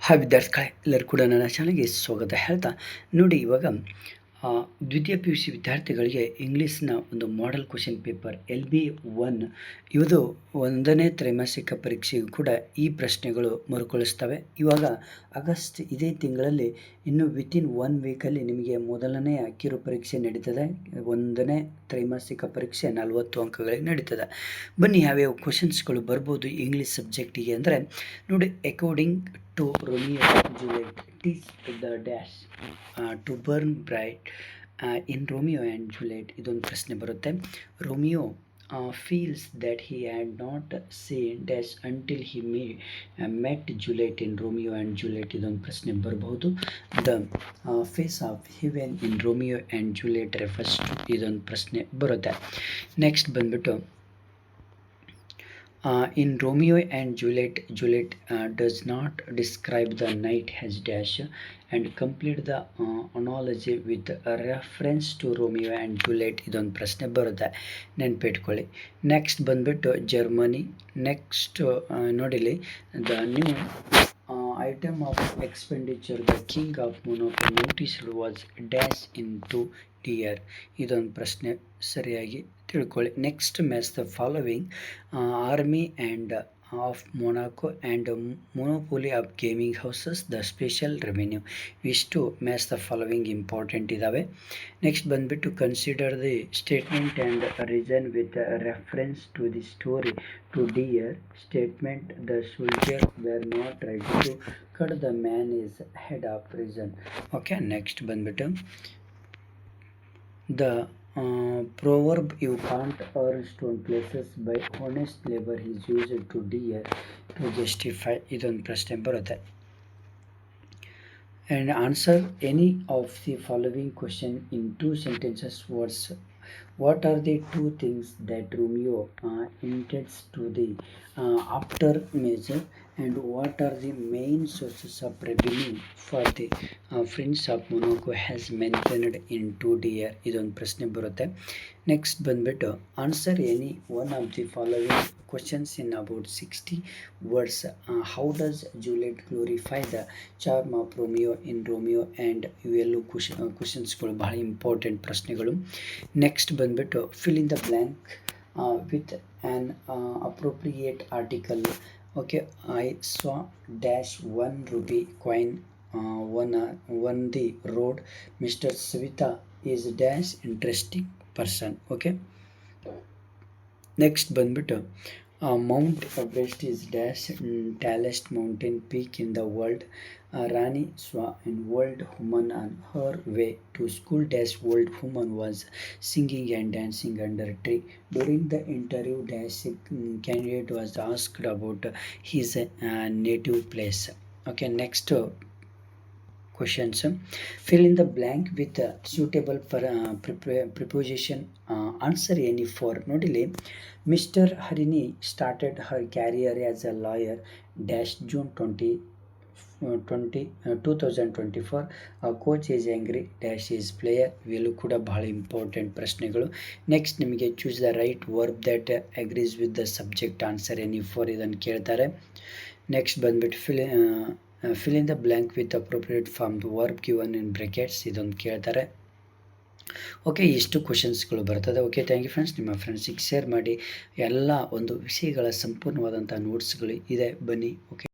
Hi ವಿದ್ಯಾರ್ಥಿಗಳೇ, ಎಲ್ಲರೂ ಕೂಡ ನನ್ನ ಚಾನಲ್ಗೆ ಸ್ವಾಗತ ಹೇಳ್ತಾ ನೋಡಿ. ಇವಾಗ ದ್ವಿತೀಯ ಪಿ ಯು ಸಿ ವಿದ್ಯಾರ್ಥಿಗಳಿಗೆ ಇಂಗ್ಲೀಷ್ನ ಒಂದು ಮಾಡೆಲ್ ಕ್ವಶನ್ ಪೇಪರ್ LB1 ಇದು 1ನೇ ತ್ರೈಮಾಸಿಕ ಪರೀಕ್ಷೆಗೂ ಕೂಡ ಈ ಪ್ರಶ್ನೆಗಳು ಮರುಕಳಿಸ್ತವೆ. ಇವಾಗ ಆಗಸ್ಟ್ ಇದೇ ತಿಂಗಳಲ್ಲಿ ಇನ್ನು ವಿತಿನ್ 1 ವೀಕಲ್ಲಿ ನಿಮಗೆ ಮೊದಲನೆಯ ಕಿರು ಪರೀಕ್ಷೆ ನಡೀತದೆ. 1ನೇ ತ್ರೈಮಾಸಿಕ ಪರೀಕ್ಷೆ 40 ಅಂಕಗಳಿಗೆ ನಡೀತದೆ. ಬನ್ನಿ ಯಾವ್ಯಾವ ಕ್ವಶನ್ಸ್ಗಳು ಬರ್ಬೋದು ಇಂಗ್ಲೀಷ್ ಸಬ್ಜೆಕ್ಟಿಗೆ ಅಂದರೆ ನೋಡಿ. According to Romeo and Juliet, teach the dash to burn bright in Romeo and Juliet. ಇದೊಂದು ಪ್ರಶ್ನೆ ಬರುತ್ತೆ. Romeo feels that he had not seen dash until he met Juliet in Romeo and Juliet. ಇದೊಂದು ಪ್ರಶ್ನೆ ಬರಬಹುದು. The face of heaven in Romeo and Juliet refers to. ಇದೊಂದು ಪ್ರಶ್ನೆ ಬರುತ್ತೆ. Next ಬಂದ್ಬಿಟ್ಟು in Romeo and Juliet, Juliet does not describe the night as dash and complete the analogy with a reference to Romeo and Juliet. ಇದೊಂದು ಪ್ರಶ್ನೆ ಬರುತ್ತೆ, ನೆನ್ಪಿಟ್ಕೊಳ್ಳಿ. Next ಬಂದ್ಬಿಟ್ಟು Germany. Next ನೋಡಿಲಿ, the new item of expenditure the king of Monaco noticed was dash into deer. ಇದೊಂದು ಪ್ರಶ್ನೆ ಸರಿಯಾಗಿ ತಿಳ್ಕೊಳ್ಳಿ. Next match the following army and of Monaco and monopoly of gaming houses the special revenue. ಇಷ್ಟು match the following important ಇದ್ದಾವೆ. Next ಬಂದುಬಿಟ್ಟು consider the statement and reason with reference to the story to dear. Statement the soldier were not ready to cut the man his head of reason. Okay, next ಬಂದುಬಿಟ್ಟು the proverb you can't earn stone places by honest labor is used to deer to justify. ಇದೊಂದು ಪ್ರಶ್ನೆ ಬರುತ್ತೆ. and answer any of the following question in 2 sentences words. What are the 2 things that Romeo intends to the after measure, and what are the main sources of revenue for the Prince of Monaco has mentioned in 2 deer. ಇದೊಂದು ಪ್ರಶ್ನೆ ಬರುತ್ತೆ. Next ಬಂದ್ಬಿಟ್ಟು answer any one of the following questions in about 60 words. How does Juliet glorify the charm of Romeo in Romeo and ಇವೆಲ್ಲೂ ಕ್ವಶನ್ಸ್ಗಳು ಬಹಳ important ಪ್ರಶ್ನೆಗಳು. Next ಬಂದ್ಬಿಟ್ಟು fill in the blank with an appropriate article. Okay, I saw dash 1 rupee coin on the road. Mr. Savita is dash interesting person. Okay, next ಬಂದ್ಬಿಟ್ಟು Mount Everest is dash tallest mountain peak in the world. Rani saw an old woman on her way to school dash old woman was singing and dancing under a tree. During the interview dash candidate was asked about his native place. Okay, next questions. Fill in the blank with suitable preposition. Answer any 4. ನೋಡಿಲಿ, mister Harini started her career as a lawyer dash June 2024. A coach is angry dash is player. ಇವೆಲ್ಲೂ ಕೂಡ ಬಹಳ important ಪ್ರಶ್ನೆಗಳು. Next ನಿಮಗೆ choose the right verb that agrees with the subject. Answer any 4 ಇದನ್ನು ಕೇಳ್ತಾರೆ. Next ಬಂದ್ಬಿಟ್ಟು fill in the blank with appropriate form the verb given in brackets. ಇದೊಂದು ಕೇಳ್ತಾರೆ. Okay, ಇಷ್ಟು ಕ್ವಶನ್ಸ್ಗಳು ಬರ್ತದೆ. Okay, thank you friends. ನಿಮ್ಮ ಫ್ರೆಂಡ್ಸಿಗೆ ಶೇರ್ ಮಾಡಿ. ಎಲ್ಲ ಒಂದು ವಿಷಯಗಳ ಸಂಪೂರ್ಣವಾದಂಥ ನೋಟ್ಸ್ಗಳು ಇದೆ, ಬನ್ನಿ. ಓಕೆ.